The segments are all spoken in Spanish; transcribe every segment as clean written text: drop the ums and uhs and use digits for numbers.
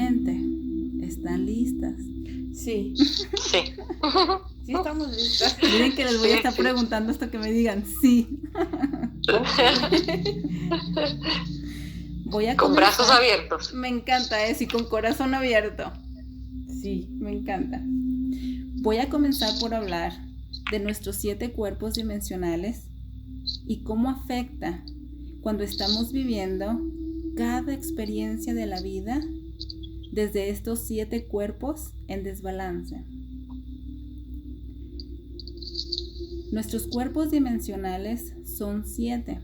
mente. ¿Están listas? Sí. Sí. Sí estamos listas. Miren que les voy a estar preguntando hasta que me digan sí. Voy a Con comenzar. brazos abiertos. Me encanta eso y con corazón abierto. Sí. Me encanta. Voy a comenzar por hablar de nuestros 7 cuerpos dimensionales y cómo afecta cuando estamos viviendo cada experiencia de la vida desde estos 7 cuerpos en desbalance. Nuestros cuerpos dimensionales son 7,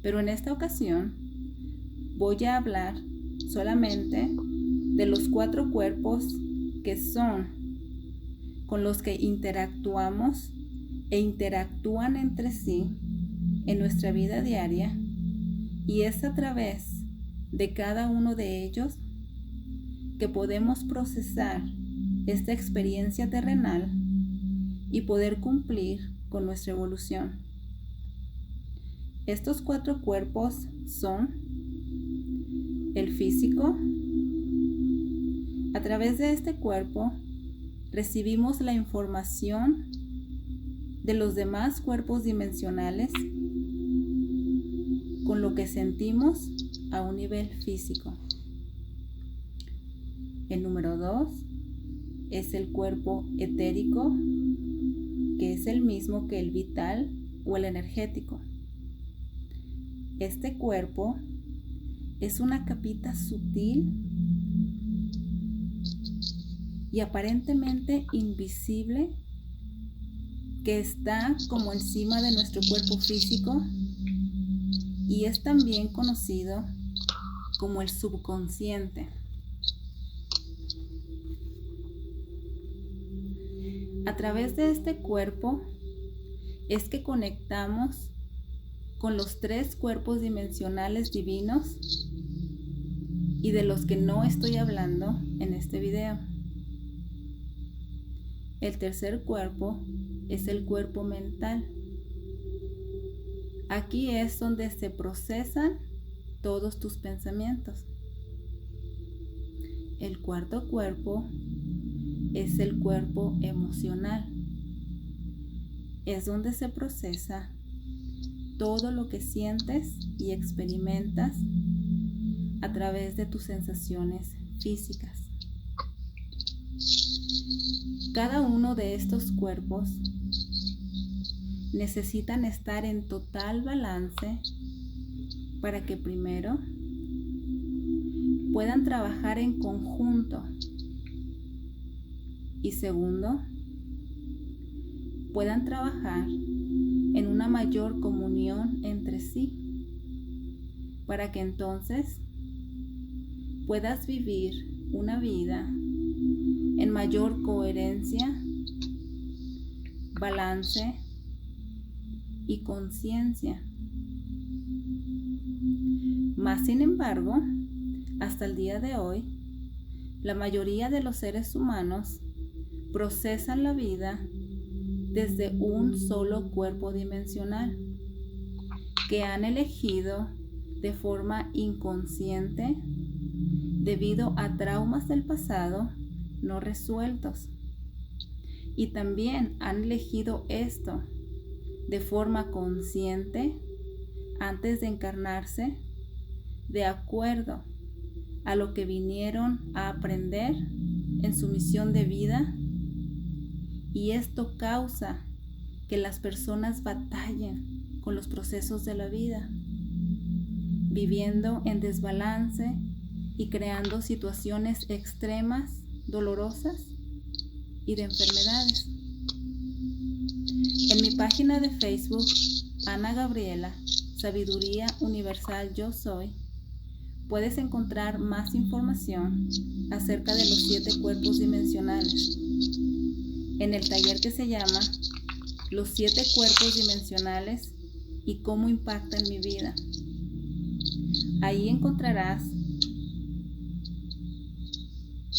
pero en esta ocasión voy a hablar solamente de los 4 cuerpos que son con los que interactuamos e interactúan entre sí en nuestra vida diaria, y es a través de cada uno de ellos que podemos procesar esta experiencia terrenal y poder cumplir con nuestra evolución. Estos 4 cuerpos son el físico. A través de este cuerpo recibimos la información de los demás cuerpos dimensionales con lo que sentimos a un nivel físico. El número 2 es el cuerpo etérico, que es el mismo que el vital o el energético. Este cuerpo es una capita sutil y aparentemente invisible que está como encima de nuestro cuerpo físico y es también conocido como el subconsciente. A través de este cuerpo es que conectamos con los 3 cuerpos dimensionales divinos y de los que no estoy hablando en este video. El tercer cuerpo es el cuerpo mental. Aquí es donde se procesan todos tus pensamientos. El cuarto cuerpo es el cuerpo emocional. Es donde se procesa todo lo que sientes y experimentas a través de tus sensaciones físicas. Cada uno de estos cuerpos necesitan estar en total balance para que primero puedan trabajar en conjunto y segundo puedan trabajar en una mayor comunión entre sí para que entonces puedas vivir una vida en mayor coherencia, balance y conciencia. Mas, sin embargo, hasta el día de hoy, la mayoría de los seres humanos procesan la vida desde un solo cuerpo dimensional que han elegido de forma inconsciente debido a traumas del pasado no resueltos, y también han elegido esto de forma consciente antes de encarnarse de acuerdo a lo que vinieron a aprender en su misión de vida, y esto causa que las personas batallen con los procesos de la vida, viviendo en desbalance y creando situaciones extremas, dolorosas y de enfermedades. En mi página de Facebook, Ana Gabriela, Sabiduría Universal Yo Soy, puedes encontrar más información acerca de los 7 cuerpos dimensionales en el taller que se llama Los 7 cuerpos dimensionales y cómo impactan mi vida. Ahí encontrarás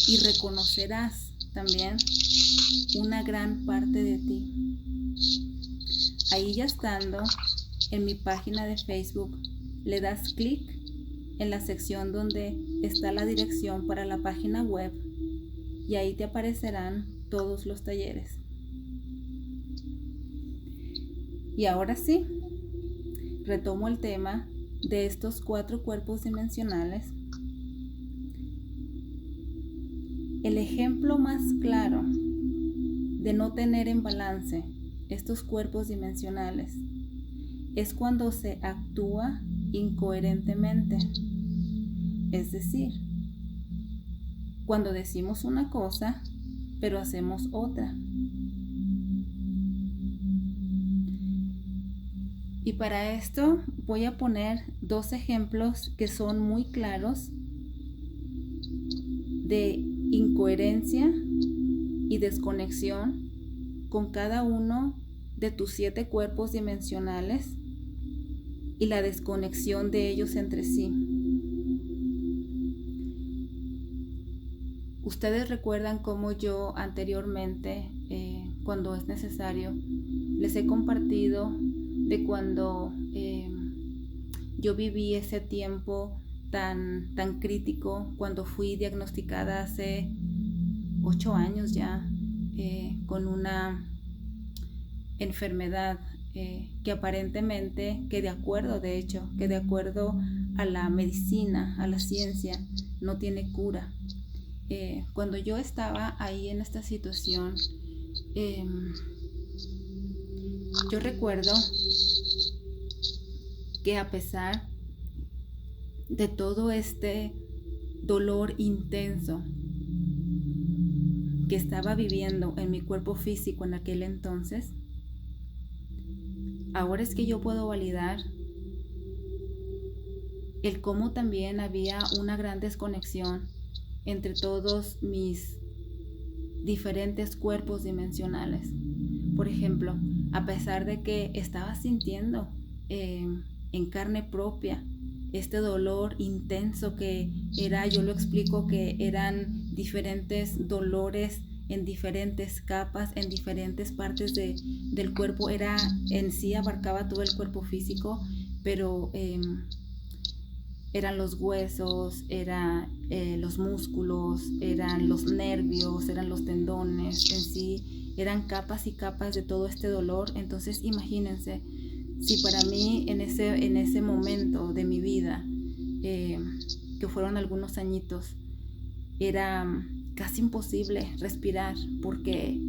y reconocerás también una gran parte de ti. Ahí, ya estando en mi página de Facebook, le das clic en la sección donde está la dirección para la página web y ahí te aparecerán todos los talleres. Y ahora sí, retomo el tema de estos 4 cuerpos dimensionales. El ejemplo más claro de no tener en balance estos cuerpos dimensionales es cuando se actúa incoherentemente. Es decir, cuando decimos una cosa, pero hacemos otra. Y para esto voy a poner 2 ejemplos que son muy claros de incoherencia y desconexión con cada uno de tus 7 cuerpos dimensionales y la desconexión de ellos entre sí. Ustedes recuerdan cómo yo anteriormente, cuando es necesario, les he compartido de cuando yo viví ese tiempo tan crítico, cuando fui diagnosticada hace 8 años ya con una enfermedad que aparentemente, que de acuerdo a la medicina, a la ciencia, no tiene cura. Cuando yo estaba ahí en esta situación, yo recuerdo que a pesar de todo este dolor intenso que estaba viviendo en mi cuerpo físico en aquel entonces, ahora es que yo puedo validar el cómo también había una gran desconexión entre todos mis diferentes cuerpos dimensionales. Por ejemplo, a pesar de que estaba sintiendo en carne propia este dolor intenso que era, yo lo explico, que eran diferentes dolores en diferentes capas, en diferentes partes del cuerpo, era en sí, abarcaba todo el cuerpo físico, pero eran los huesos, eran los músculos, eran los nervios, eran los tendones, en sí eran capas y capas de todo este dolor. Entonces imagínense, si para mí en ese momento de mi vida, que fueron algunos añitos, era casi imposible respirar, porque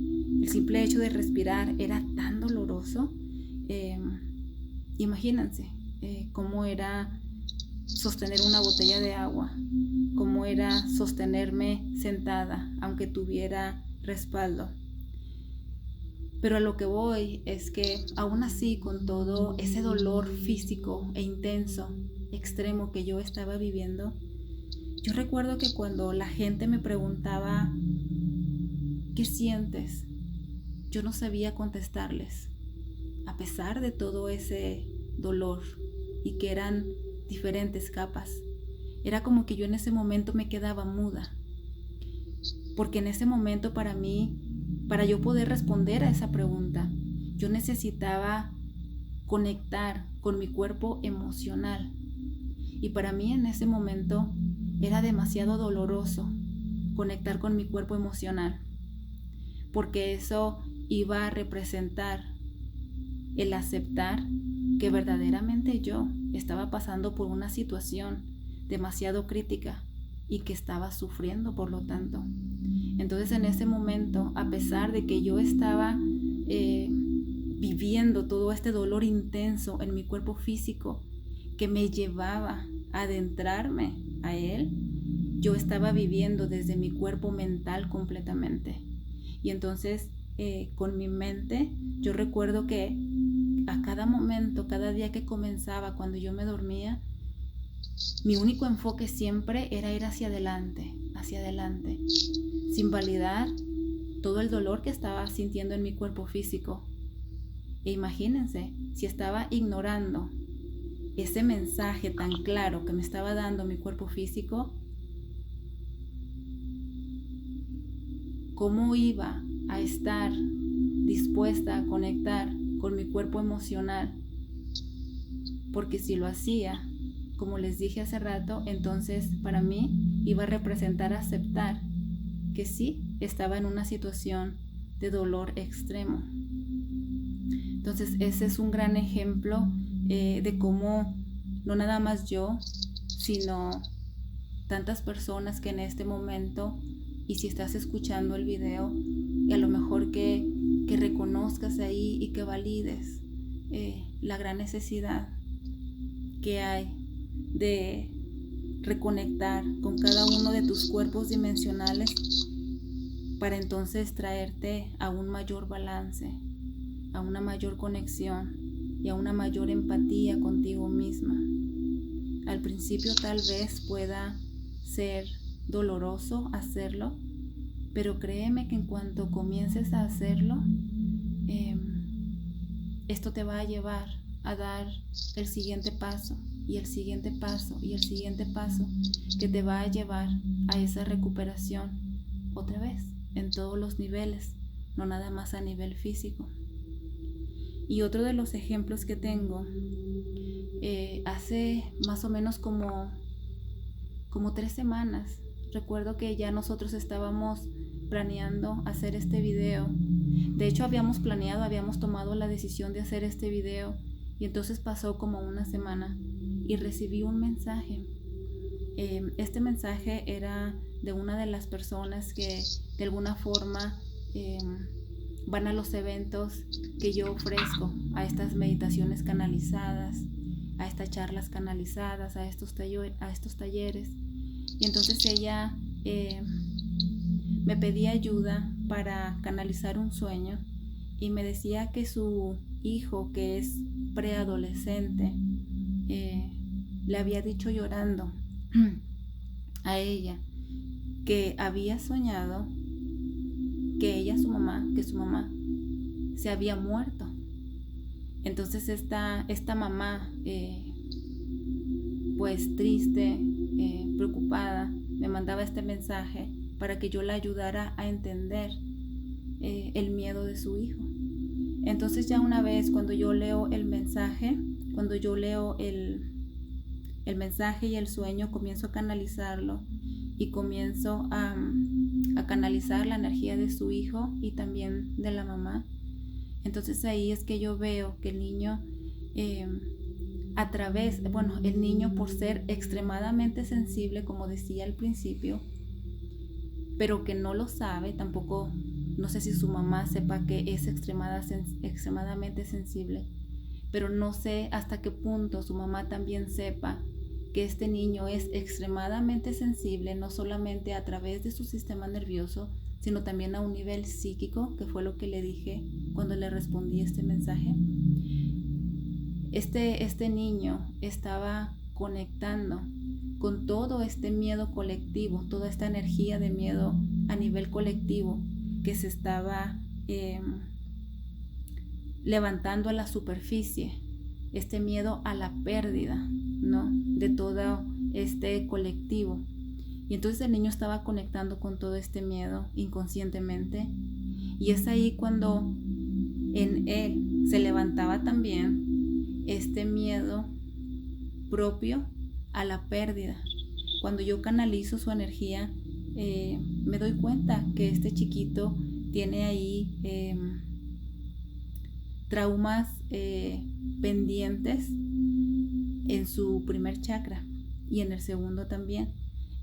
el simple hecho de respirar era tan doloroso. Imagínense cómo era sostener una botella de agua, cómo era sostenerme sentada aunque tuviera respaldo. Pero a lo que voy es que aún así, con todo ese dolor físico e intenso, extremo que yo estaba viviendo, yo recuerdo que cuando la gente me preguntaba ¿qué sientes?, yo no sabía contestarles, a pesar de todo ese dolor y que eran diferentes capas. Era como que yo en ese momento me quedaba muda, porque en ese momento para mí, para yo poder responder a esa pregunta, yo necesitaba conectar con mi cuerpo emocional. Y para mí en ese momento era demasiado doloroso conectar con mi cuerpo emocional, porque eso iba a representar el aceptar que verdaderamente yo estaba pasando por una situación demasiado crítica y que estaba sufriendo por lo tanto. Entonces en ese momento, a pesar de que yo estaba viviendo todo este dolor intenso en mi cuerpo físico que me llevaba a adentrarme a él, yo estaba viviendo desde mi cuerpo mental completamente. Y entonces con mi mente, yo recuerdo que a cada momento, cada día que comenzaba, cuando yo me dormía, mi único enfoque siempre era ir hacia adelante, sin validar todo el dolor que estaba sintiendo en mi cuerpo físico. E imagínense, si estaba ignorando ese mensaje tan claro que me estaba dando mi cuerpo físico, ¿cómo iba a estar dispuesta a conectar con mi cuerpo emocional? Porque si lo hacía, como les dije hace rato, entonces para mí iba a representar aceptar que sí estaba en una situación de dolor extremo. Entonces ese es un gran ejemplo de cómo no nada más yo, sino tantas personas que en este momento, y si estás escuchando el video, y a lo mejor que reconozcas ahí y que valides la gran necesidad que hay de reconectar con cada uno de tus cuerpos dimensionales para entonces traerte a un mayor balance, a una mayor conexión y a una mayor empatía contigo misma. Al principio tal vez pueda ser doloroso hacerlo, pero créeme que en cuanto comiences a hacerlo, esto te va a llevar a dar el siguiente paso y el siguiente paso y el siguiente paso que te va a llevar a esa recuperación otra vez en todos los niveles, no nada más a nivel físico. Y otro de los ejemplos que tengo, hace más o menos como 3 semanas, recuerdo que ya nosotros estábamos planeando hacer este video. De hecho habíamos tomado la decisión de hacer este video, y entonces pasó como una semana y recibí un mensaje. Este mensaje era de una de las personas que de alguna forma van a los eventos que yo ofrezco, a estas meditaciones canalizadas, a estas charlas canalizadas, a estos talleres. Y entonces ella me pedía ayuda para canalizar un sueño y me decía que su hijo, que es preadolescente, le había dicho llorando a ella que había soñado que su mamá se había muerto. Entonces esta mamá, pues triste, preocupada, me mandaba este mensaje para que yo la ayudara a entender el miedo de su hijo. Entonces ya una vez cuando yo leo el mensaje, el mensaje y el sueño, comienzo a canalizarlo y comienzo a canalizar la energía de su hijo y también de la mamá. Entonces ahí es que yo veo que el niño, el niño por ser extremadamente sensible, como decía al principio, pero que no lo sabe, tampoco, no sé si su mamá sepa que es extremadamente sensible, pero no sé hasta qué punto su mamá también sepa que este niño es extremadamente sensible, no solamente a través de su sistema nervioso, sino también a un nivel psíquico, que fue lo que le dije cuando le respondí este mensaje. Este niño estaba conectando con todo este miedo colectivo, toda esta energía de miedo a nivel colectivo que se estaba levantando a la superficie, este miedo a la pérdida, ¿no?, de todo este colectivo. Y entonces el niño estaba conectando con todo este miedo inconscientemente, y es ahí cuando en él se levantaba también este miedo propio a la pérdida. Cuando yo canalizo su energía, me doy cuenta que este chiquito tiene ahí traumas pendientes en su primer chakra y en el segundo también.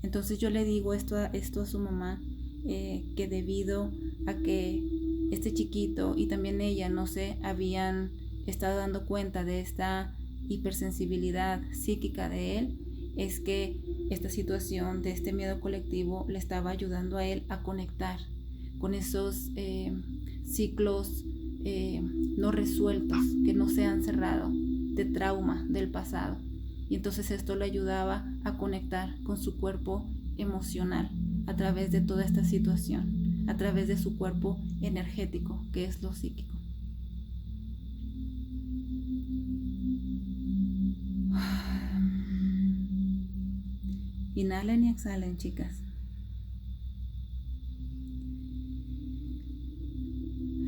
Entonces yo le digo esto a su mamá, que debido a que este chiquito y también ella no se habían estado dando cuenta de esta hipersensibilidad psíquica de él, es que esta situación de este miedo colectivo le estaba ayudando a él a conectar con esos ciclos no resueltos, que no se han cerrado, de trauma del pasado. Y entonces esto le ayudaba a conectar con su cuerpo emocional a través de toda esta situación, a través de su cuerpo energético, que es lo psíquico. Inhalen y exhalen, chicas.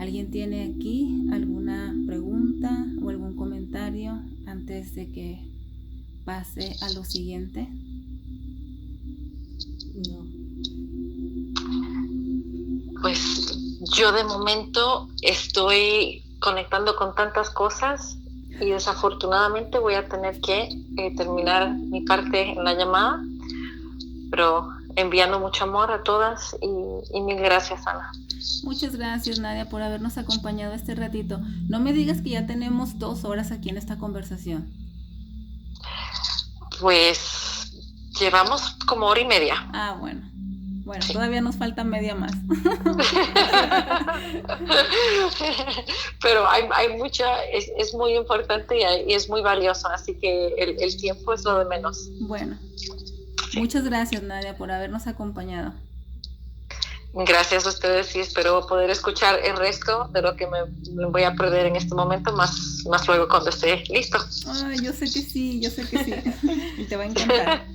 ¿Alguien tiene aquí alguna pregunta o algún comentario antes de que pase a lo siguiente? No. Pues yo de momento estoy conectando con tantas cosas y desafortunadamente voy a tener que terminar mi parte en la llamada, pero enviando mucho amor a todas y mil gracias, Ana. Muchas gracias, Nadia, por habernos acompañado este ratito. No me digas que ya tenemos 2 horas aquí en esta conversación. Pues llevamos como 1 hora y media. Ah, bueno. Bueno, Sí. Todavía nos falta media más. Pero hay mucha, es muy importante y es muy valioso, así que el tiempo es lo de menos. Bueno, muchas gracias, Nadia, por habernos acompañado. Gracias a ustedes y espero poder escuchar el resto de lo que me voy a perder en este momento, más luego cuando esté listo. Ay, yo sé que sí. Y te va a encantar.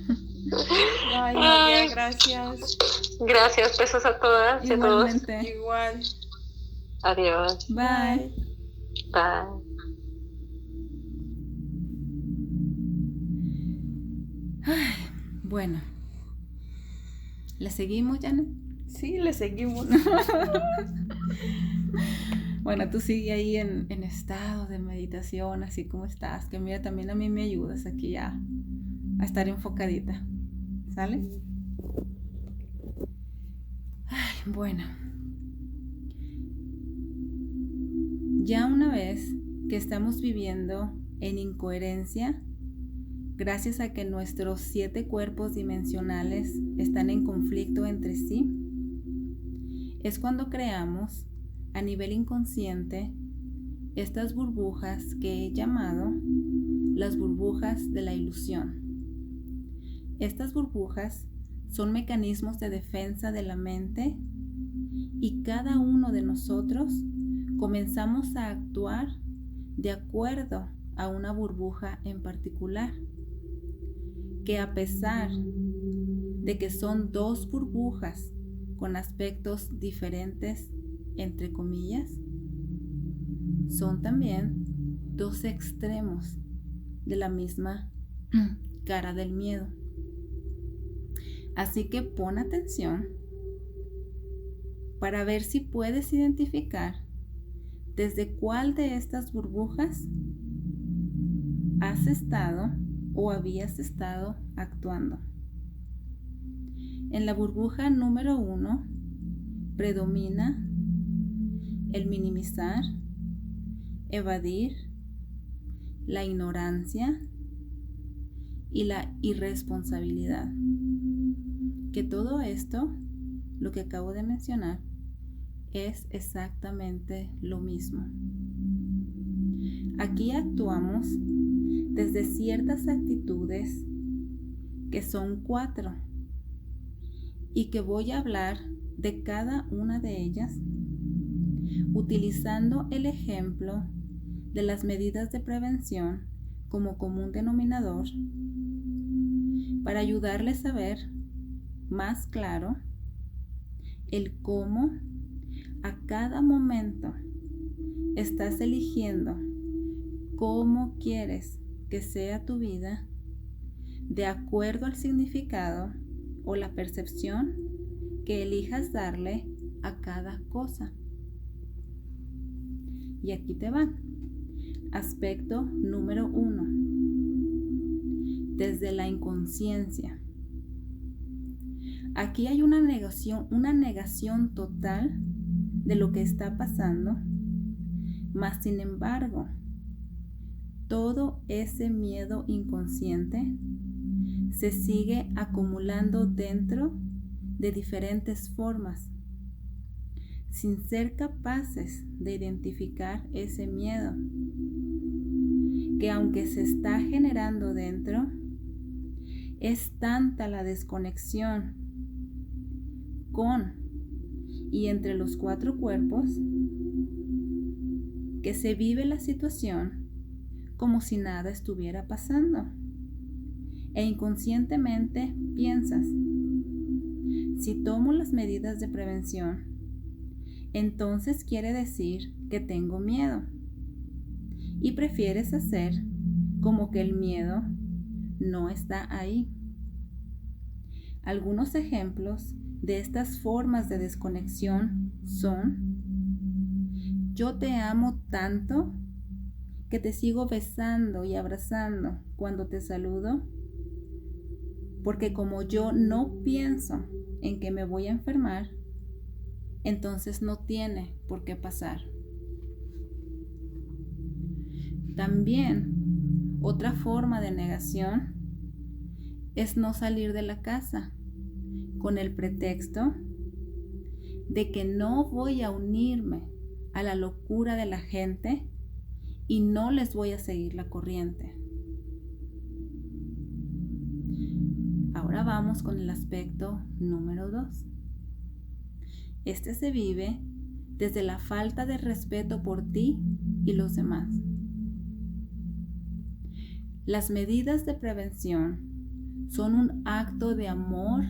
Ay, Nadia, gracias. Gracias, besos a todas y a todos. Igualmente. Igual. Adiós. Bye. Bye. Ay, bueno. ¿Le seguimos, Janet? Sí, le seguimos. Bueno, tú sigue ahí en estado de meditación, así como estás, que mira, también a mí me ayudas aquí a estar enfocadita. ¿Sale? Ay, bueno. Ya una vez que estamos viviendo en incoherencia, gracias a que nuestros 7 cuerpos dimensionales están en conflicto entre sí, es cuando creamos a nivel inconsciente estas burbujas que he llamado las burbujas de la ilusión. Estas burbujas son mecanismos de defensa de la mente y cada uno de nosotros comenzamos a actuar de acuerdo a una burbuja en particular, que a pesar de que son 2 burbujas con aspectos diferentes, entre comillas, son también 2 extremos de la misma cara del miedo. Así que pon atención para ver si puedes identificar desde cuál de estas burbujas has estado o habías estado actuando. En la burbuja número 1 predomina el minimizar, evadir, la ignorancia y la irresponsabilidad. Que todo esto, lo que acabo de mencionar, es exactamente lo mismo. Aquí actuamos desde ciertas actitudes que son 4 y que voy a hablar de cada una de ellas utilizando el ejemplo de las medidas de prevención como común denominador para ayudarles a ver más claro el cómo a cada momento estás eligiendo cómo quieres que sea tu vida de acuerdo al significado o la percepción que elijas darle a cada cosa. Y aquí te van. Aspecto número 1. Desde la inconsciencia. Aquí hay una negación total de lo que está pasando, mas sin embargo, todo ese miedo inconsciente se sigue acumulando dentro de diferentes formas, sin ser capaces de identificar ese miedo, que aunque se está generando dentro, es tanta la desconexión con y entre los 4 cuerpos que se vive la situación como si nada estuviera pasando. E inconscientemente piensas, si tomo las medidas de prevención, entonces quiere decir que tengo miedo. Y prefieres hacer como que el miedo no está ahí. Algunos ejemplos de estas formas de desconexión son: yo te amo tanto que te sigo besando y abrazando cuando te saludo, porque como yo no pienso en que me voy a enfermar, entonces no tiene por qué pasar. También, otra forma de negación es no salir de la casa con el pretexto de que no voy a unirme a la locura de la gente y no les voy a seguir la corriente. Ahora vamos con el aspecto número 2. Este se vive desde la falta de respeto por ti y los demás. Las medidas de prevención son un acto de amor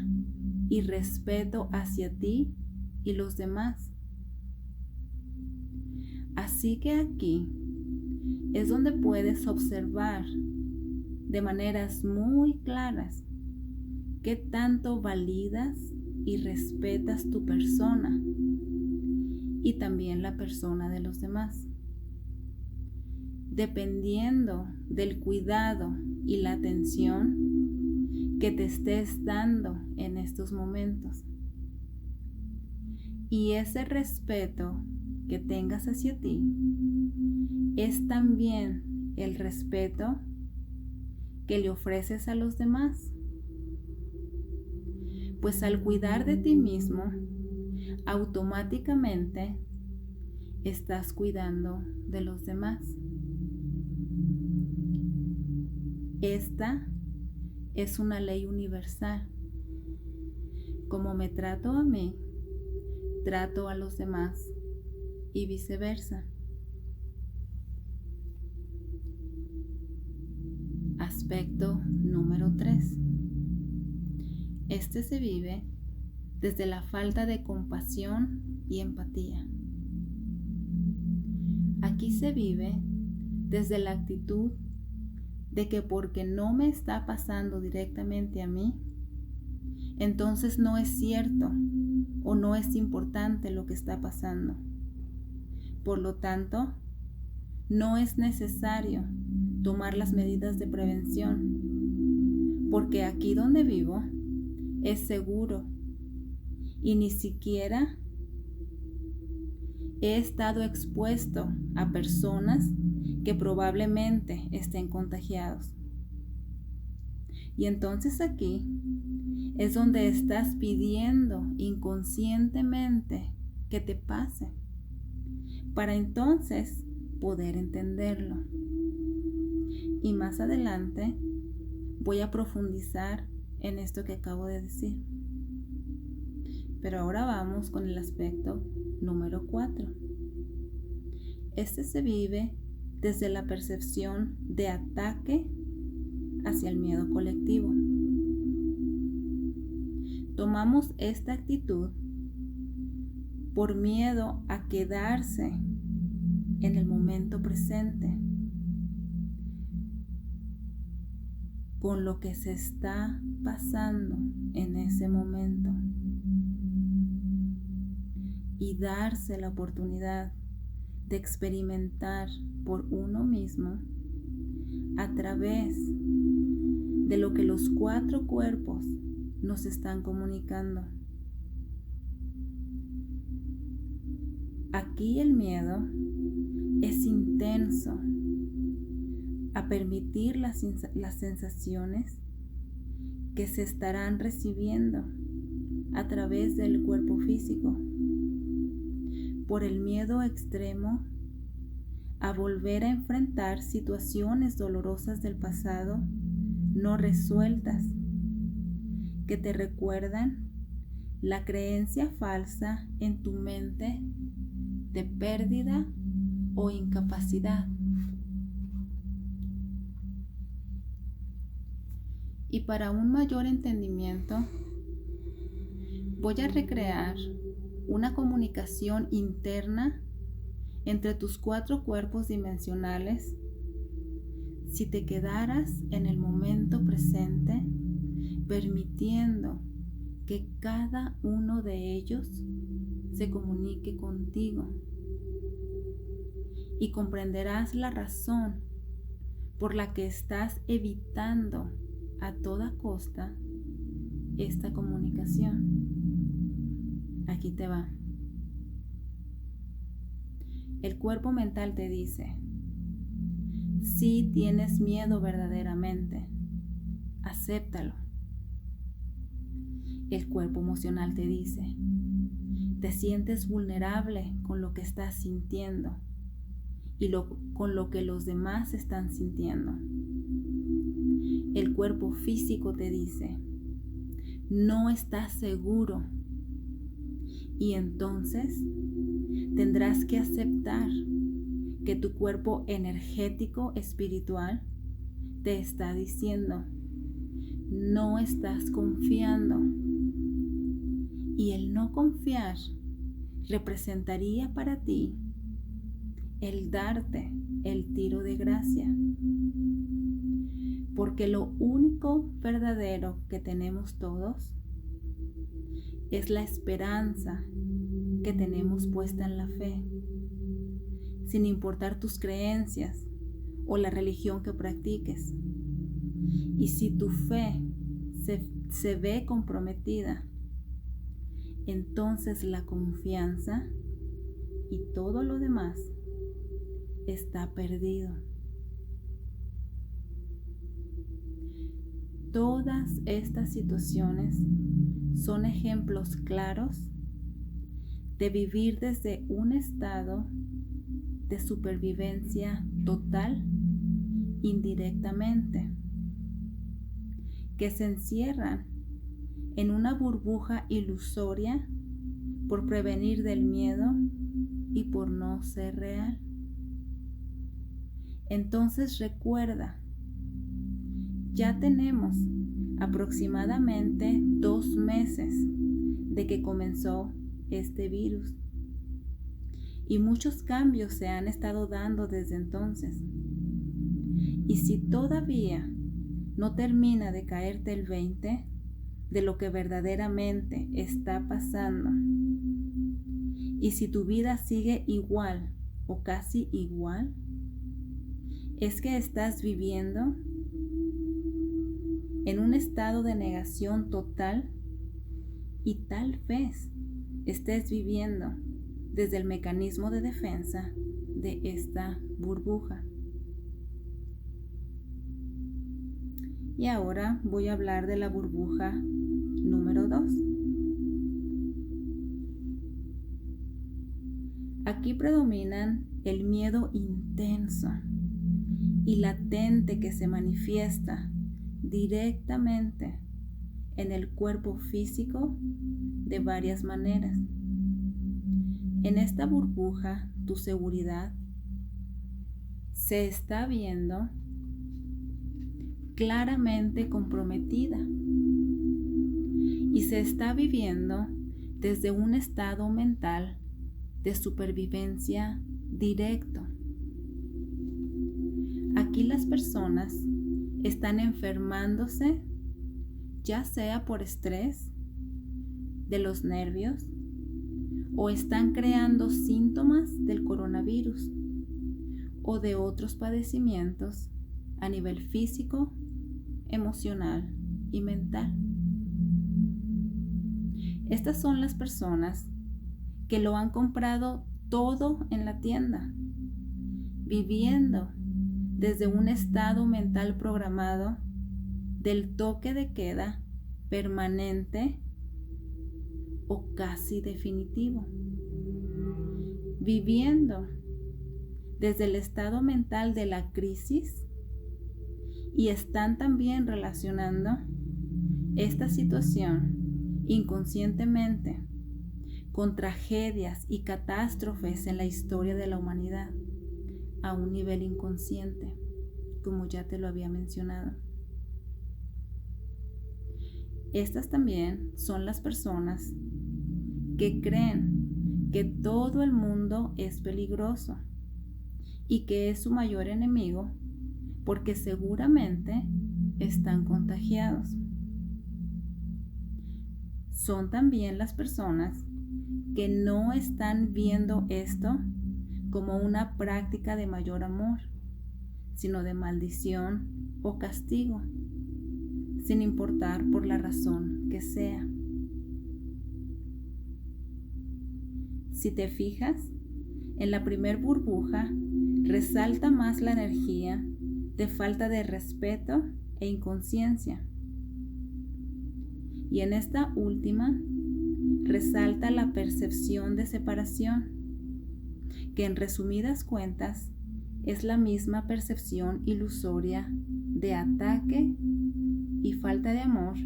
y respeto hacia ti y los demás. Así que aquí es donde puedes observar de maneras muy claras qué tanto validas y respetas tu persona y también la persona de los demás. Dependiendo del cuidado y la atención que te estés dando en estos momentos. Y ese respeto que tengas hacia ti es también el respeto que le ofreces a los demás. Pues al cuidar de ti mismo, automáticamente estás cuidando de los demás. Esta es una ley universal. Como me trato a mí, trato a los demás y viceversa. Aspecto número 3. Este se vive desde la falta de compasión y empatía. Aquí se vive desde la actitud de que porque no me está pasando directamente a mí, entonces no es cierto o no es importante lo que está pasando. Por lo tanto, no es necesario tomar las medidas de prevención, porque aquí donde vivo es seguro y ni siquiera he estado expuesto a personas que probablemente estén contagiados. Y entonces aquí es donde estás pidiendo inconscientemente que te pase, para entonces poder entenderlo. Y más adelante voy a profundizar en esto que acabo de decir. Pero ahora vamos con el aspecto número 4. Este se vive desde la percepción de ataque hacia el miedo colectivo. Tomamos esta actitud por miedo a quedarse en el momento presente con lo que se está pasando en ese momento y darse la oportunidad de experimentar por uno mismo a través de lo que los 4 cuerpos nos están comunicando. Aquí el miedo es intenso a permitir las sensaciones que se estarán recibiendo a través del cuerpo físico, por el miedo extremo a volver a enfrentar situaciones dolorosas del pasado no resueltas, que te recuerdan la creencia falsa en tu mente de pérdida o incapacidad. Y para un mayor entendimiento, voy a recrear una comunicación interna entre tus 4 cuerpos dimensionales, si te quedaras en el momento presente, permitiendo que cada uno de ellos se comunique contigo, y comprenderás la razón por la que estás evitando a toda costa esta comunicación. Aquí te va. El cuerpo mental te dice: si tienes miedo verdaderamente, acéptalo. El cuerpo emocional te dice: te sientes vulnerable con lo que estás sintiendo y con lo que los demás están sintiendo. El cuerpo físico te dice: no estás seguro, y entonces tendrás que aceptar que tu cuerpo energético espiritual te está diciendo: no estás confiando. Y el no confiar representaría para ti el darte el tiro de gracia. Porque lo único verdadero que tenemos todos es la esperanza que tenemos puesta en la fe, sin importar tus creencias o la religión que practiques. Y si tu fe se ve comprometida, entonces la confianza y todo lo demás está perdido. Todas estas situaciones son ejemplos claros de vivir desde un estado de supervivencia total indirectamente, que se encierran en una burbuja ilusoria por prevenir del miedo y por no ser real. Entonces recuerda, ya tenemos aproximadamente 2 meses de que comenzó este virus, y muchos cambios se han estado dando desde entonces. Y si todavía no termina de caerte el 20 de lo que verdaderamente está pasando, y si tu vida sigue igual o casi igual, es que estás viviendo en un estado de negación total, y tal vez estés viviendo desde el mecanismo de defensa de esta burbuja. Y ahora voy a hablar de la burbuja número 2. Aquí predominan el miedo intenso y latente que se manifiesta directamente en el cuerpo físico de varias maneras. En esta burbuja, tu seguridad se está viendo claramente comprometida y se está viviendo desde un estado mental de supervivencia directo. Aquí las personas están enfermándose, ya sea por estrés de los nervios, o están creando síntomas del coronavirus o de otros padecimientos a nivel físico, emocional y mental. Estas son las personas que lo han comprado todo en la tienda, viviendo desde un estado mental programado del toque de queda permanente o casi definitivo, viviendo desde el estado mental de la crisis, y están también relacionando esta situación inconscientemente con tragedias y catástrofes en la historia de la humanidad a un nivel inconsciente, como ya te lo había mencionado. Estas también son las personas que creen que todo el mundo es peligroso y que es su mayor enemigo porque seguramente están contagiados. Son también las personas que no están viendo esto como una práctica de mayor amor, sino de maldición o castigo, sin importar por la razón que sea. Si te fijas, en la primer burbuja resalta más la energía de falta de respeto e inconsciencia. Y en esta última resalta la percepción de separación, que en resumidas cuentas es la misma percepción ilusoria de ataque y falta de amor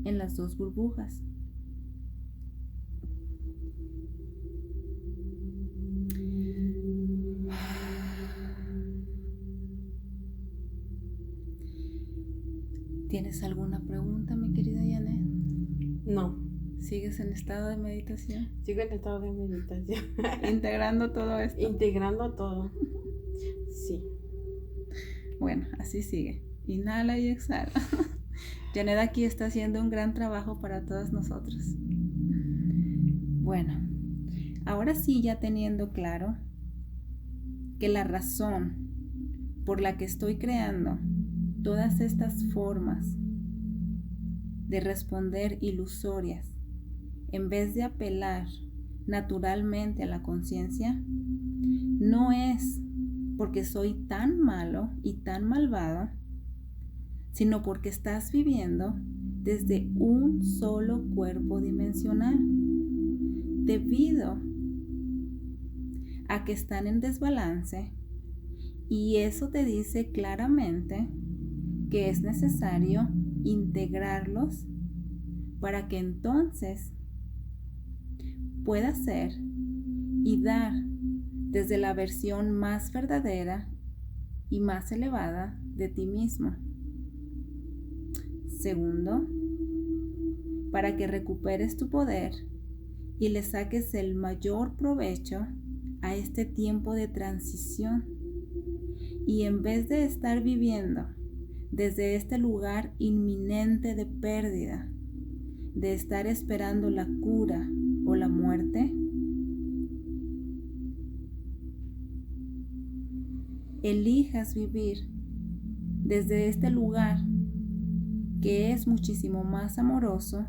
en las dos burbujas. ¿Tienes alguna pregunta, mi querida Janet? No. ¿Sigues en estado de meditación? Sigo en estado de meditación. Integrando todo esto. Integrando todo. Sí. Bueno, así sigue. Inhala y exhala. Janet aquí está haciendo un gran trabajo para todas nosotros. Bueno, ahora sí, ya teniendo claro que la razón por la que estoy creando todas estas formas de responder ilusorias, en vez de apelar naturalmente a la conciencia, no es porque soy tan malo y tan malvado, sino porque estás viviendo desde un solo cuerpo dimensional, debido a que están en desbalance, y eso te dice claramente que es necesario integrarlos para que entonces puedas ser y dar desde la versión más verdadera y más elevada de ti mismo. Segundo, para que recuperes tu poder y le saques el mayor provecho a este tiempo de transición, y en vez de estar viviendo desde este lugar inminente de pérdida, de estar esperando la cura o la muerte, elijas vivir desde este lugar que es muchísimo más amoroso,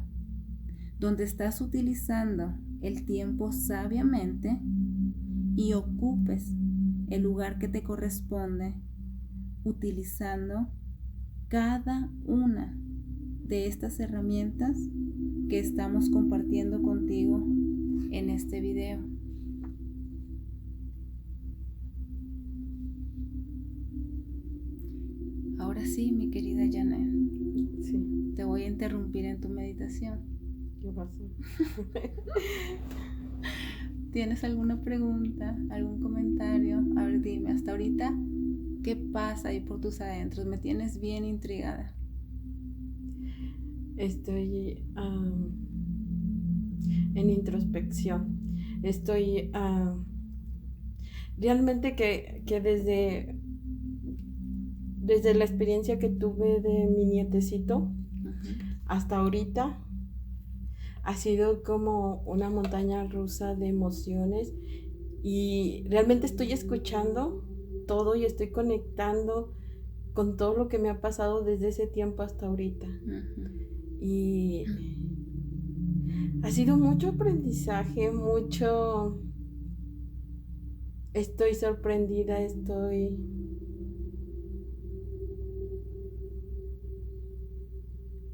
donde estás utilizando el tiempo sabiamente y ocupes el lugar que te corresponde, utilizando cada una de estas herramientas que estamos compartiendo contigo en este video. Ahora sí, mi querida Janet, Sí. te voy a interrumpir en tu meditación. ¿Qué pasó? ¿Tienes alguna pregunta, algún comentario? A ver, dime, hasta ahorita, ¿qué pasa ahí por tus adentros? Me tienes bien intrigada. Estoy en introspección. Estoy realmente que desde la experiencia que tuve de mi nietecito hasta ahorita ha sido como una montaña rusa de emociones, y realmente estoy escuchando todo y estoy conectando con todo lo que me ha pasado desde ese tiempo hasta ahorita. Y ha sido mucho aprendizaje, estoy sorprendida,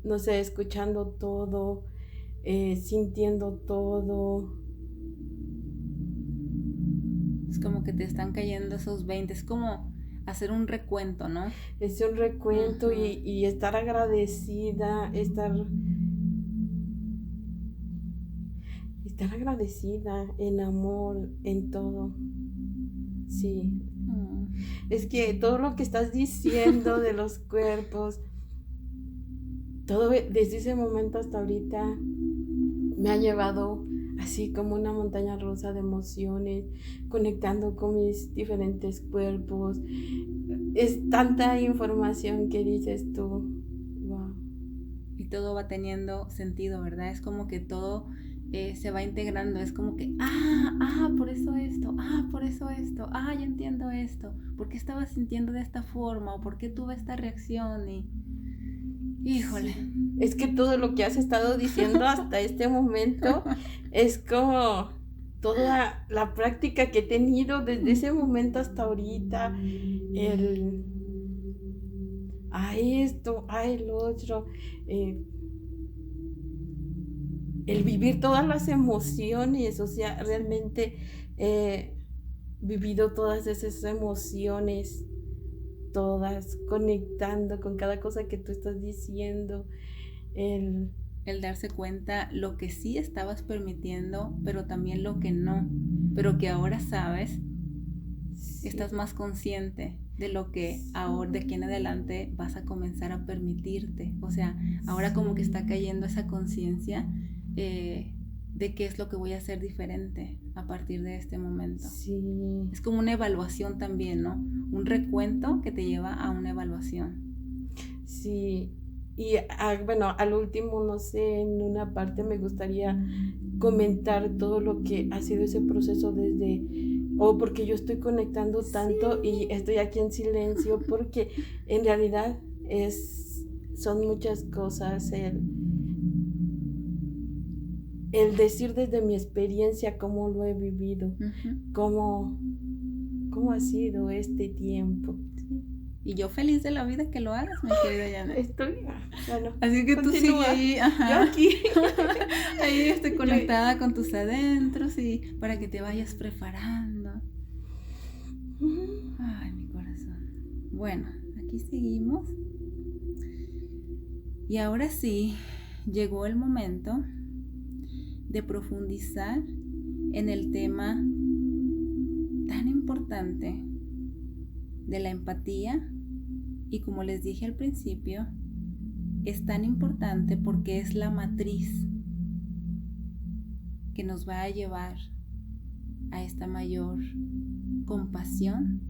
no sé, escuchando todo, sintiendo todo. Es como que te están cayendo esos 20, es como hacer un recuento, ¿no? Es un recuento y estar agradecida, estar agradecida en amor, en todo. Sí. Es que todo lo que estás diciendo de los cuerpos, todo desde ese momento hasta ahorita me ha llevado así como una montaña rusa de emociones, conectando con mis diferentes cuerpos. Es tanta información que dices tú, wow. Y todo va teniendo sentido, ¿verdad? Es como que todo se va integrando, es como que, por eso esto, por eso esto, ya entiendo esto, ¿por qué estaba sintiendo de esta forma? ¿O por qué tuve esta reacción? Y, híjole. Sí. Es que todo lo que has estado diciendo hasta este momento es como toda la práctica que he tenido desde ese momento hasta ahorita, esto, el otro, el vivir todas las emociones, o sea, realmente he vivido todas esas emociones, todas, conectando con cada cosa que tú estás diciendo, el darse cuenta lo que sí estabas permitiendo, pero también lo que no, pero que ahora sabes, sí. Estás más consciente de lo que ahora, de aquí en adelante, vas a comenzar a permitirte. O sea, ahora como que está cayendo esa conciencia de qué es lo que voy a hacer diferente a partir de este momento. Sí. Es como una evaluación también, ¿no? Un recuento que te lleva a una evaluación. Sí. Y bueno, al último, no sé, en una parte me gustaría comentar todo lo que ha sido ese proceso porque yo estoy conectando tanto, sí. Y estoy aquí en silencio porque en realidad son muchas cosas, el decir desde mi experiencia cómo lo he vivido, cómo ha sido este tiempo. Y yo feliz de la vida que lo hagas, mi querida Janet. Estoy, bueno, así que continúa. Tú sigue ahí, yo aquí. ahí estoy conectada con tus adentros y para que te vayas preparando. Ay, mi corazón. Bueno, aquí seguimos. Y ahora sí, llegó el momento de profundizar en el tema tan importante de la empatía. Y como les dije al principio, es tan importante porque es la matriz que nos va a llevar a esta mayor compasión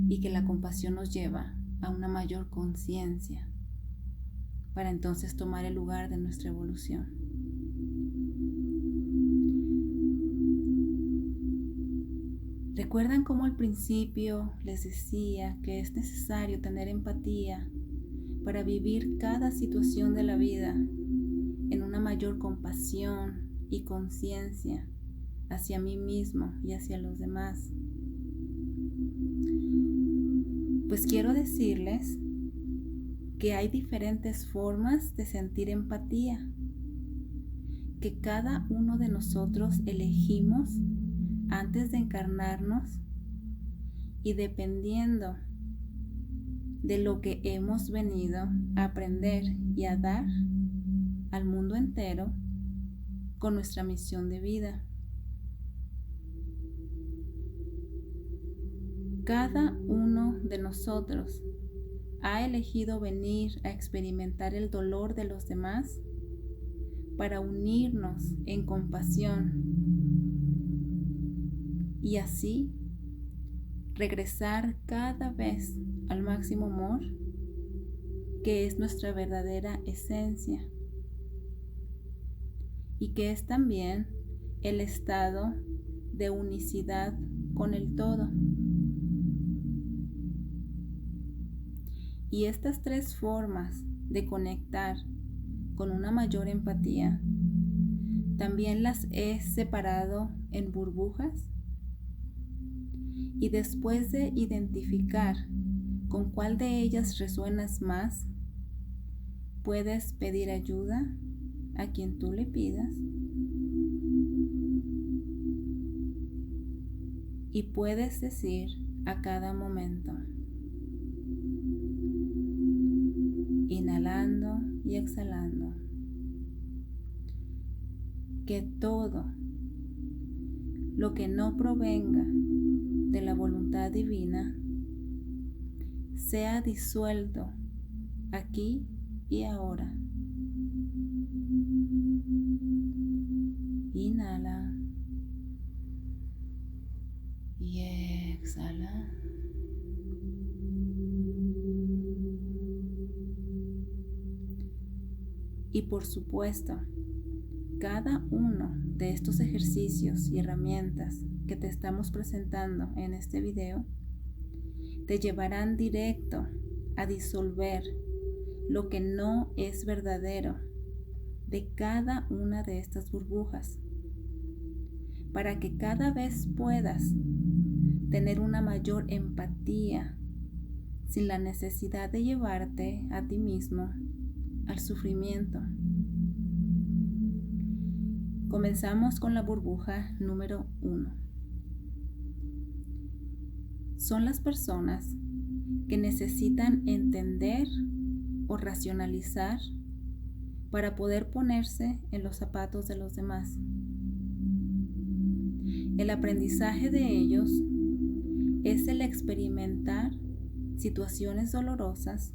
y que la compasión nos lleva a una mayor conciencia para entonces tomar el lugar de nuestra evolución. ¿Recuerdan cómo al principio les decía que es necesario tener empatía para vivir cada situación de la vida en una mayor compasión y conciencia hacia mí mismo y hacia los demás? Pues quiero decirles que hay diferentes formas de sentir empatía, que cada uno de nosotros elegimos antes de encarnarnos, y dependiendo de lo que hemos venido a aprender y a dar al mundo entero con nuestra misión de vida. Cada uno de nosotros ha elegido venir a experimentar el dolor de los demás para unirnos en compasión y así regresar cada vez al máximo amor, que es nuestra verdadera esencia y que es también el estado de unicidad con el todo. Y estas tres formas de conectar con una mayor empatía también las he separado en burbujas. Y después de identificar con cuál de ellas resuenas más, puedes pedir ayuda a quien tú le pidas y puedes decir a cada momento, inhalando y exhalando, que todo lo que no provenga de la voluntad divina sea disuelto aquí y ahora. Inhala y exhala. Y por supuesto, cada uno de estos ejercicios y herramientas que te estamos presentando en este video te llevarán directo a disolver lo que no es verdadero de cada una de estas burbujas, para que cada vez puedas tener una mayor empatía sin la necesidad de llevarte a ti mismo al sufrimiento. Comenzamos con la burbuja número 1. Son las personas que necesitan entender o racionalizar para poder ponerse en los zapatos de los demás. El aprendizaje de ellos es el experimentar situaciones dolorosas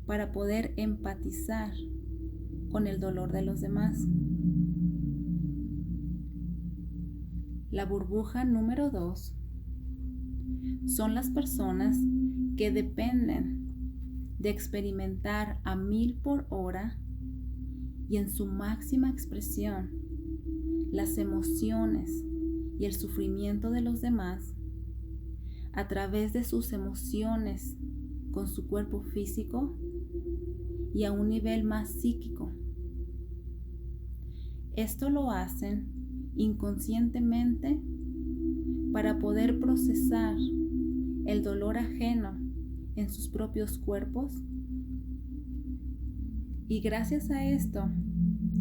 para poder empatizar con el dolor de los demás. La burbuja número 2 son las personas que dependen de experimentar a 1000 por hora y en su máxima expresión las emociones y el sufrimiento de los demás a través de sus emociones con su cuerpo físico y a un nivel más psíquico. Esto lo hacen inconscientemente para poder procesar el dolor ajeno en sus propios cuerpos y gracias a esto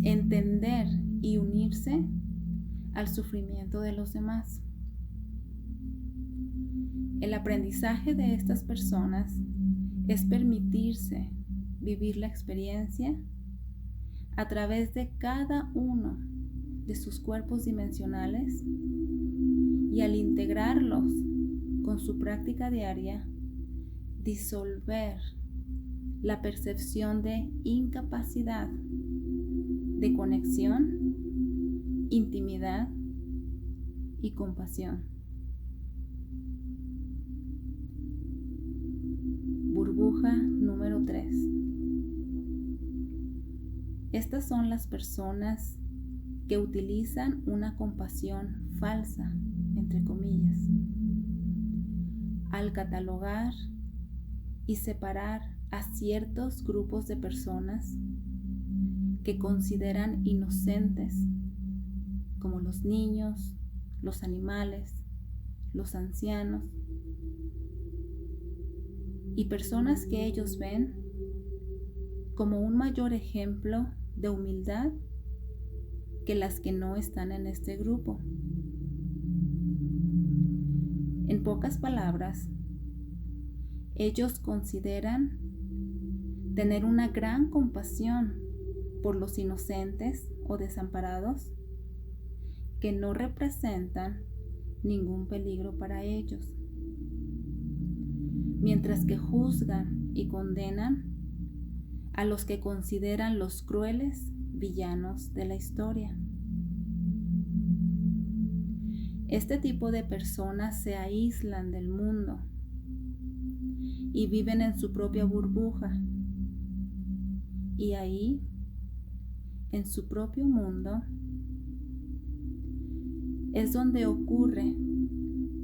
entender y unirse al sufrimiento de los demás. El aprendizaje de estas personas es permitirse vivir la experiencia a través de cada uno de sus cuerpos dimensionales y al integrarlos con su práctica diaria, disolver la percepción de incapacidad, de conexión, intimidad y compasión. Burbuja número 3. Estas son las personas que utilizan una compasión falsa, entre comillas, al catalogar y separar a ciertos grupos de personas que consideran inocentes, como los niños, los animales, los ancianos, y personas que ellos ven como un mayor ejemplo de humildad que las que no están en este grupo. En pocas palabras, ellos consideran tener una gran compasión por los inocentes o desamparados que no representan ningún peligro para ellos, mientras que juzgan y condenan a los que consideran los crueles villanos de la historia. Este tipo de personas se aíslan del mundo y viven en su propia burbuja, y ahí, en su propio mundo, es donde ocurre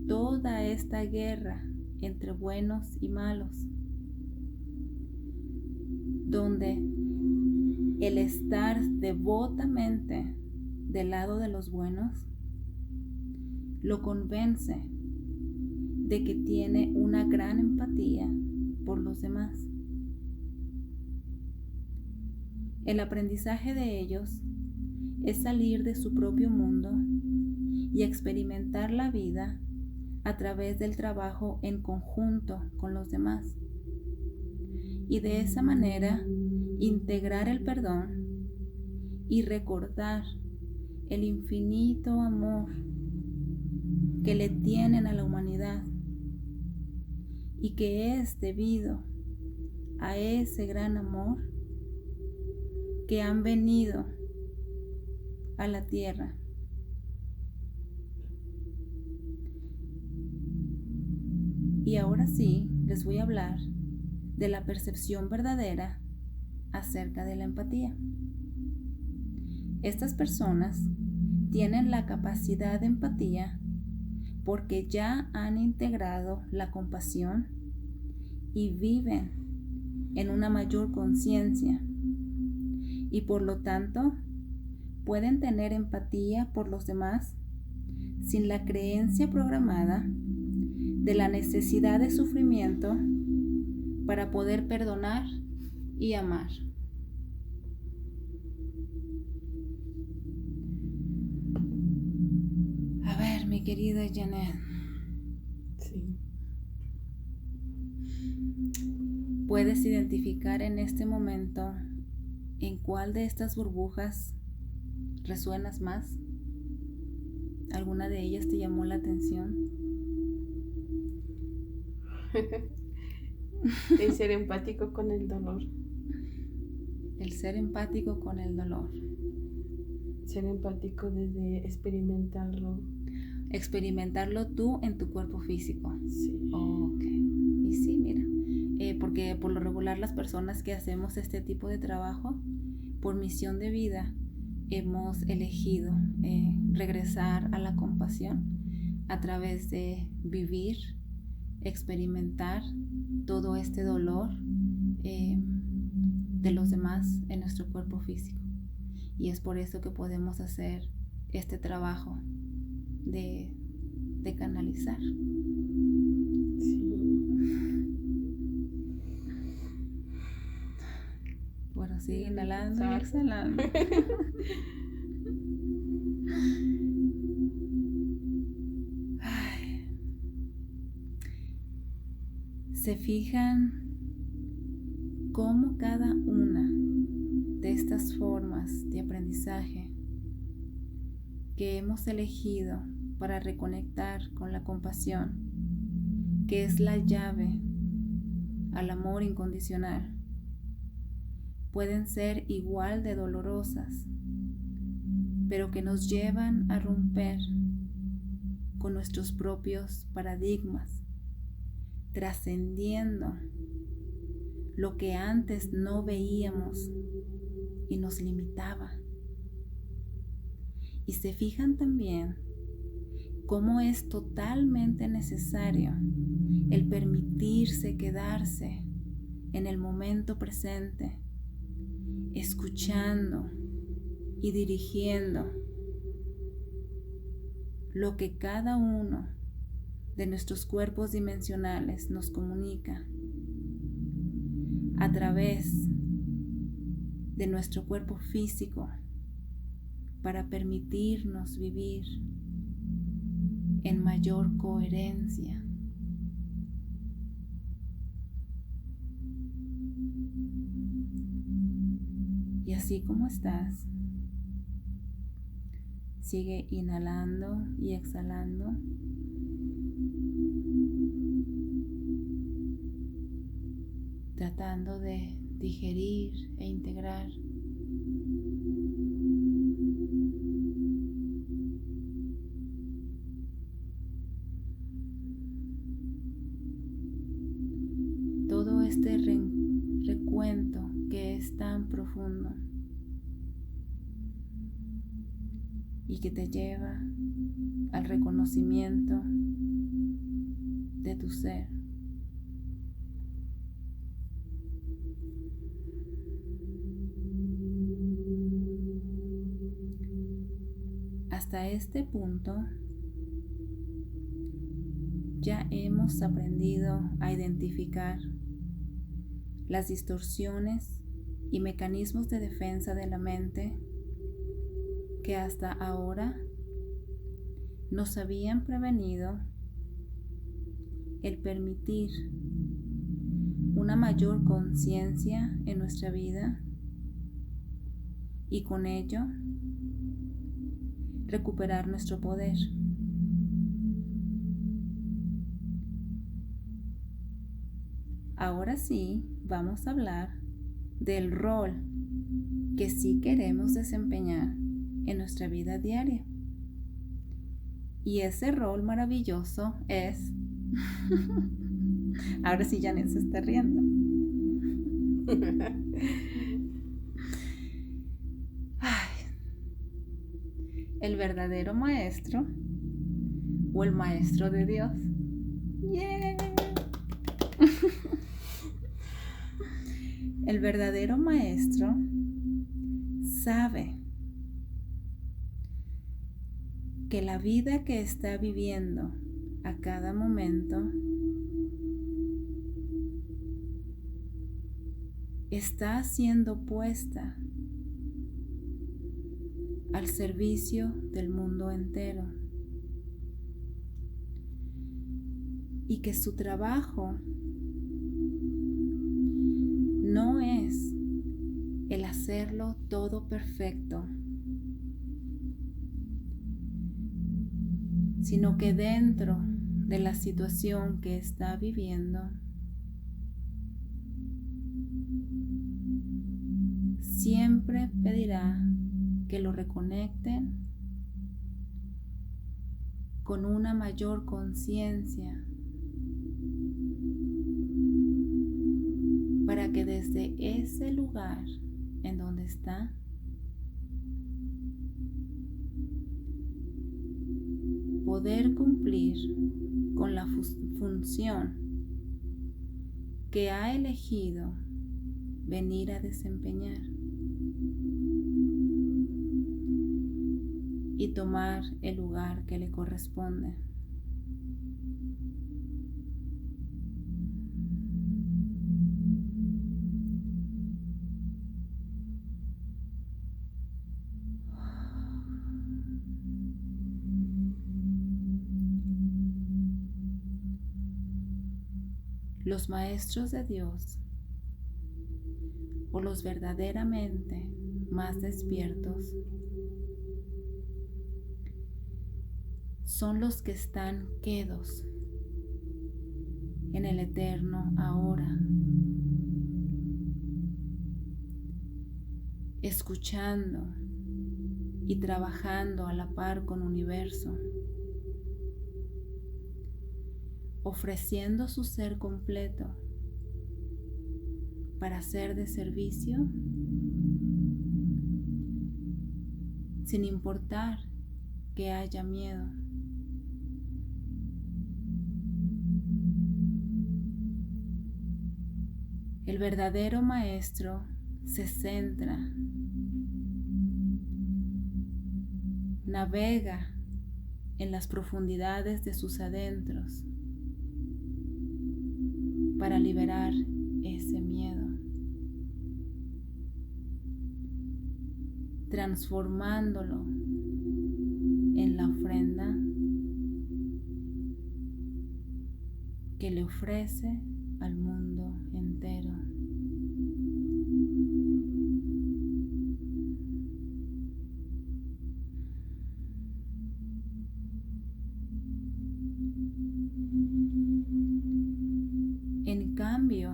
toda esta guerra entre buenos y malos, donde el estar devotamente del lado de los buenos lo convence de que tiene una gran empatía por los demás. El aprendizaje de ellos es salir de su propio mundo y experimentar la vida a través del trabajo en conjunto con los demás, y de esa manera integrar el perdón y recordar el infinito amor que le tienen a la humanidad y que es debido a ese gran amor que han venido a la tierra Y ahora sí, les voy a hablar de la percepción verdadera acerca de la empatía. Estas personas tienen la capacidad de empatía porque ya han integrado la compasión y viven en una mayor conciencia y por lo tanto pueden tener empatía por los demás sin la creencia programada de la necesidad de sufrimiento para poder perdonar y amar. A ver, mi querida Janet. Sí. ¿Puedes identificar en este momento en cuál de estas burbujas resuenas más? ¿Alguna de ellas te llamó la atención? El ser empático con el dolor. El ser empático con el dolor. Ser empático desde experimentarlo. Experimentarlo tú en tu cuerpo físico. Sí. Ok. Y sí, mira, porque por lo regular las personas que hacemos este tipo de trabajo, por misión de vida, hemos elegido regresar a la compasión a través de vivir, experimentar todo este dolor de los demás en nuestro cuerpo físico. Y es por eso que podemos hacer este trabajo de canalizar. Sí. Bueno, sigue inhalando y exhalando. Ay. ¿Se fijan cómo cada una de estas formas de aprendizaje que hemos elegido para reconectar con la compasión, que es la llave al amor incondicional, pueden ser igual de dolorosas, pero que nos llevan a romper con nuestros propios paradigmas, trascendiendo lo que antes no veíamos y nos limitaba? Y se fijan también cómo es totalmente necesario el permitirse quedarse en el momento presente, escuchando y dirigiendo lo que cada uno de nuestros cuerpos dimensionales nos comunica a través de nuestro cuerpo físico para permitirnos vivir en mayor coherencia. Y así como estás, sigue inhalando y exhalando. Tratando de digerir e integrar todo este recuento que es tan profundo y que te lleva al reconocimiento de tu ser. Hasta este punto ya hemos aprendido a identificar las distorsiones y mecanismos de defensa de la mente que hasta ahora nos habían prevenido el permitir una mayor conciencia en nuestra vida y con ello recuperar nuestro poder. Ahora sí, vamos a hablar del rol que sí queremos desempeñar en nuestra vida diaria. Y ese rol maravilloso es Ahora sí Janet se está riendo. Ay, el verdadero maestro o el maestro de Dios. ¡Yeah! El verdadero maestro sabe que la vida que está viviendo a cada momento está siendo puesta al servicio del mundo entero y que su trabajo no es el hacerlo todo perfecto, sino que dentro de la situación que está viviendo, siempre pedirá que lo reconecten con una mayor conciencia para que desde ese lugar en donde está poder cumplir con la función que ha elegido venir a desempeñar y tomar el lugar que le corresponde. Los maestros de Dios o los verdaderamente más despiertos son los que están quedos en el eterno ahora, escuchando y trabajando a la par con universo, ofreciendo su ser completo para ser de servicio, sin importar que haya miedo. El verdadero maestro se centra, navega en las profundidades de sus adentros para liberar ese miedo, transformándolo en la ofrenda que le ofrece al mundo entero. En cambio,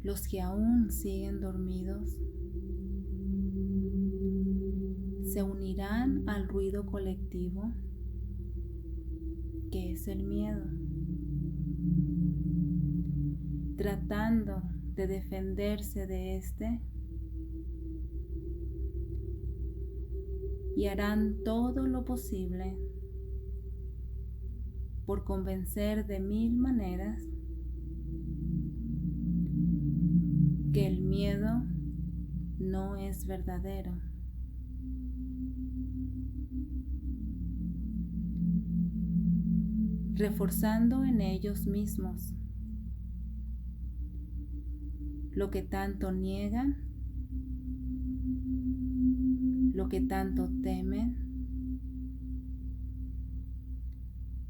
los que aún siguen dormidos se unirán al ruido colectivo que es el miedo, tratando de defenderse de este, y harán todo lo posible por convencer de 1000 maneras que el miedo no es verdadero. Reforzando en ellos mismos lo que tanto niegan, lo que tanto temen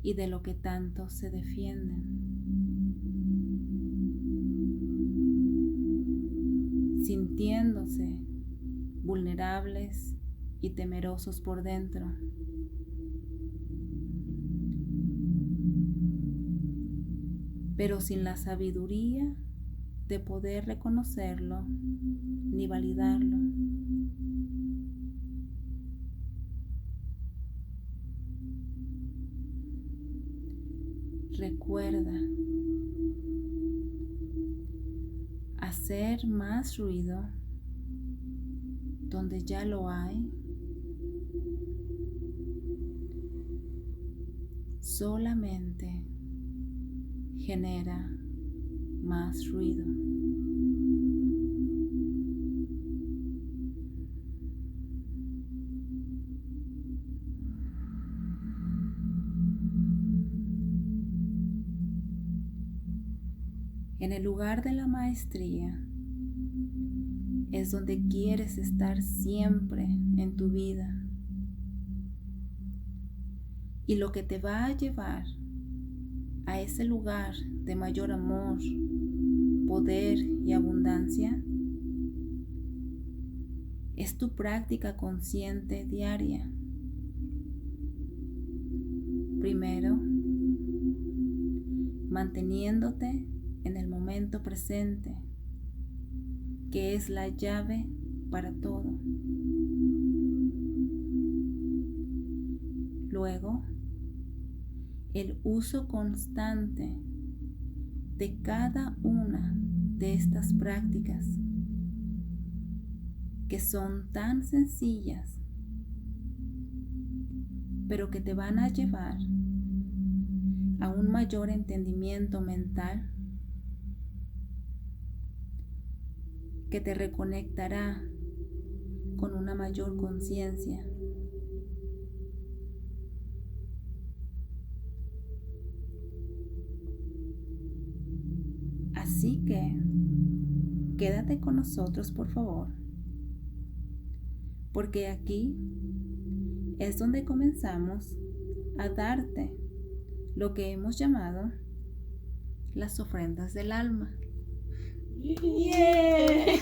y de lo que tanto se defienden. Sintiéndose vulnerables y temerosos por dentro. Pero sin la sabiduría de poder reconocerlo ni validarlo. Recuerda hacer más ruido donde ya lo hay. Solamente genera más ruido. En el lugar de la maestría es donde quieres estar siempre en tu vida. Y lo que te va a llevar a ese lugar de mayor amor, poder y abundancia es tu práctica consciente diaria. Primero, manteniéndote en el momento presente, que es la llave para todo. Luego, el uso constante de cada una de estas prácticas, que son tan sencillas, pero que te van a llevar a un mayor entendimiento mental, que te reconectará con una mayor conciencia. Así que quédate con nosotros, por favor, porque aquí es donde comenzamos a darte lo que hemos llamado las ofrendas del alma. Yeah.